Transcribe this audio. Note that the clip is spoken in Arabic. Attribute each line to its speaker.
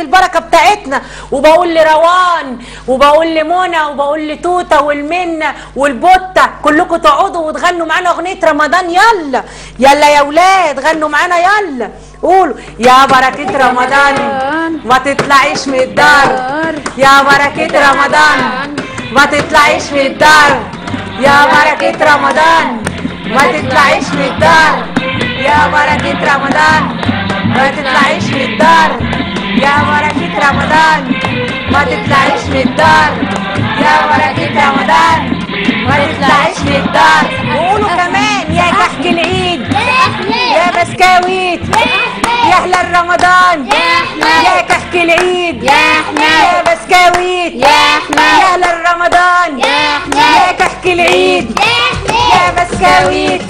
Speaker 1: البركه بتاعتنا. وبقول لروان وبقول لمنى وبقول لتوته والمنه والبوته كلكم تقعدوا وتغنوا معانا اغنيه رمضان. يلا يلا يا ولاد غنوا معانا، يلا قولوا يا بركه رمضان ما تطلعيش من الدار، يا بركه رمضان ما تطلعيش من الدار، يا بركه رمضان ما تطلعيش من الدار، يا بركه رمضان ما تطلعيش من الدار، يا بركة رمضان ما تطلعيش من الدار، يا بركة رمضان ما تطلعيش من الدار. وقولوا كمان يا كحك العيد يا بسكاويت يا هلال رمضان يا كحك العيد يا بسكاويت يا هلال رمضان يا كحك العيد يا بسكاويت